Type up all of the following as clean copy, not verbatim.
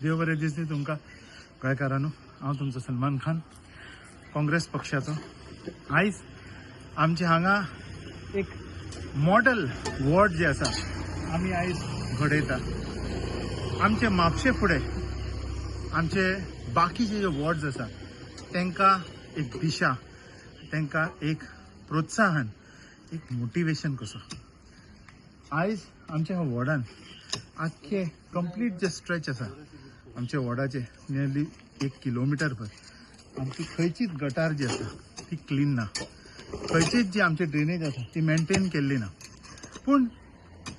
देव बरें दीस दी तुमकां गोंयकारांनो. हांव तुमचो सलमान खान, काँग्रेस पक्षाचो. आयज आमचे हांगा एक मॉडल वॉर्ड जे आसा आमी आयज घडयता. आमचे म्हापशे फुडें आमचे बाकीचे जे वॉर्ड्स आसा तांकां एक दिशा, तांकां एक प्रोत्साहन, एक मोटिवेशन कसो. आयज आमच्या ह्या वॉर्डान आख्खे कंप्लीट जे स्ट्रेच आसा आमच्या वॉर्डाचे नियरली 1 किलोमिटर भर आमची खंयचीच गटार जी आसा ती क्लीन ना, खंयचीच जी आमची ड्रेनेज आसा ती मेंटेन केल्ली ना. पूण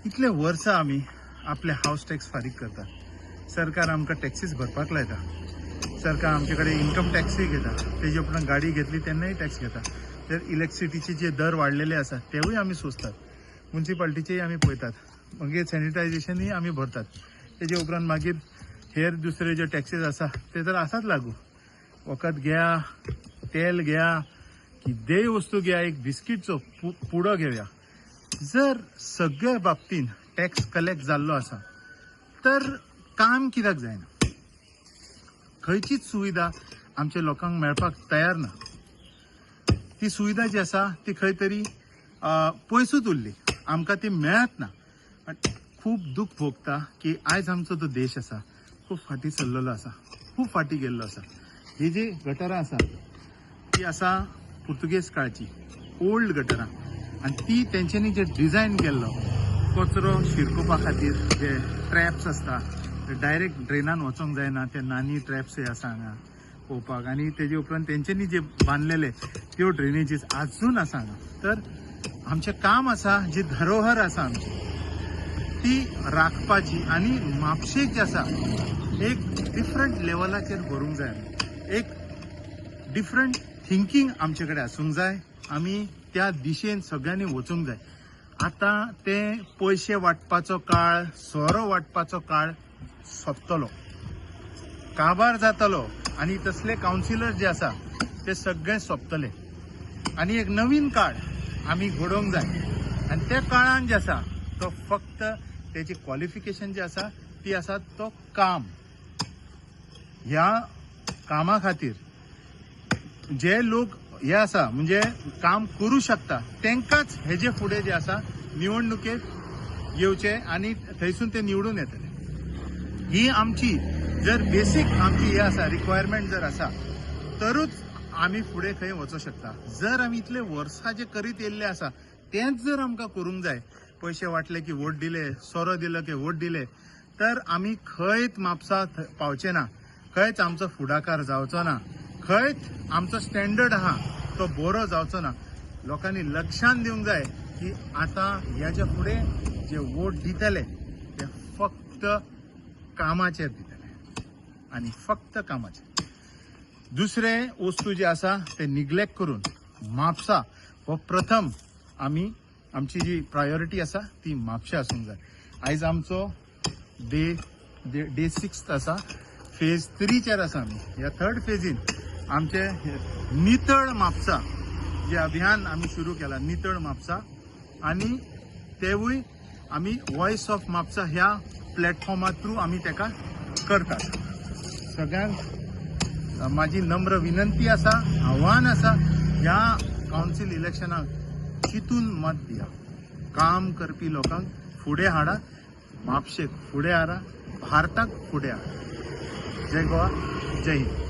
इतले वर्सां आमी आपले हावस टॅक्स फारीक करता, सरकार आमकां टॅक्सीस भरपाक लायता, सरकार आमचे कडेन इन्कम टॅक्सूय घेता, तेजे उपरांत गाडी घेतली तेन्नाय टॅक्स घेता. तर इलेक्ट्रिसिटीचे जे दर वाडलेले आसा तेवूय आमी सोंसतात, म्युन्सिपाल्टीचेय आमी पळयतात, मागीर सॅनिटायझेशनूय आमी भरतात. तेजे उपरांत मागीर हेर दुसरे जे टॅक्सीस आसा ते तर आसात लागू. वखद घ्या, तेल घ्या, कितेंय वस्तू घ्या, एक बिस्कीटचो पुडो घेवया. जर सगळ्या बाबतीन टॅक्स कलेक्ट जाल्लो आसा तर काम कित्याक जायना? खंयचीच सुविधा आमच्या लोकांक मेळपाक तयार ना. ती सुविधा जी आसा ती खंय तरी पयसूच उरली, आमकां ती मेळत ना. खूब दूख भोगता की आयज आमचो जो देश आसा खूब फाटी सरलेलो आसा, खूब फाटी गेल्लो आसा. ही जी गटारां आसा ती आसा पुर्तुगेज काळची ओल्ड गटारां, आनी ती तेंच्यांनी जे डिझायन केल्लो कचरो शिरकोवपा खातीर जे ट्रॅप्स आसता डायरेक्ट ड्रेनान वचोंक जायना, ते नानी ट्रॅप्सूय आसा हांगा पळोवपाक. आनी तेजे उपरांत तेंच्यांनी जे बांदलेले त्यो ड्रेनेजीस आजून आसा हांगा. तर आमचें काम आसा, जी धरोहर आसा आमची ती राखपाची आनी म्हापशेक जे आसा एक डिफरंट लेवलाचेर व्हरूंक जाय, एक डिफरंट थिंकींग आमचे कडेन आसूंक जाय. आमी त्या दिशेन सगळ्यांनी वचूंक जाय. आतां ते पयशे वांटपाचो काळ, सोरो वांटपाचो काळ सोंपतलो, काबार जातलो, आनी तसले कावन्सिलर जे आसा ते सगळे सोंपतले, आनी एक नवीन काळ आमी घडोवंक जाय. आनी त्या काळान जे आसा तो फक्त तेची क्वॉलिफिकेशन जे आसा ती आसा तो काम. ह्या कामा खातीर जे लोक हे आसा म्हणजे काम करू शकता तांकांच हेजे फुडें जे आसा निवडणुकेक येवचे आनी थंयसून ते निवडून येतले. ही आमची जर बेसीक आमची हे आसा रिक्वायरमेंट जर आसा तरूच आमी फुडें खंय वचूं शकता. जर आमी इतले वर्सां जे करीत येयल्ले आसा तेंच जर आमकां करूंक जाय, पयशे वाटले की वोट दिले, सोरो दिलो की वोट दिले, तर आमी खंयच म्हापसा पावचे ना, खंयच आमचो फुडाकार जावचो ना, खंयच आमचो स्टँडर्ड आहा तो बरो जावचो ना. लोकांनी लक्षांत दिवंक जाय की आतां ह्याच्या फुडें जे वोट दितले ते फक्त कामाचेर दितले आनी फक्त कामाचेर. दुसरे वस्तू जे आसा ते निग्लेक्ट करून म्हापसा हो प्रथम आमची जी प्रायोरिटी आसा ती म्हापशा आसूंक जाय. आयज आमचो डे 6 आसा, फेज 3 चेर आसा आमी. ह्या 3rd फेजीन आमचे नितळ म्हापसा जे अभियान आमी सुरू केला, नितळ म्हापसा, आनी तेवूय आमी वॉयस ऑफ म्हापसा ह्या प्लॅटफॉर्मा थ्रू आमी तेका करतात. सगळ्यांक माझी नम्र विनंती आसा, आव्हान आसा, ह्या कावन्सिल इलेक्शनाक चिंतून मत दिया. काम करपी लोकांक फुडें हाडा, म्हापशेक फुडें हाडा, भारताक फुडें हाडा. जय गोवा, जय हिंद.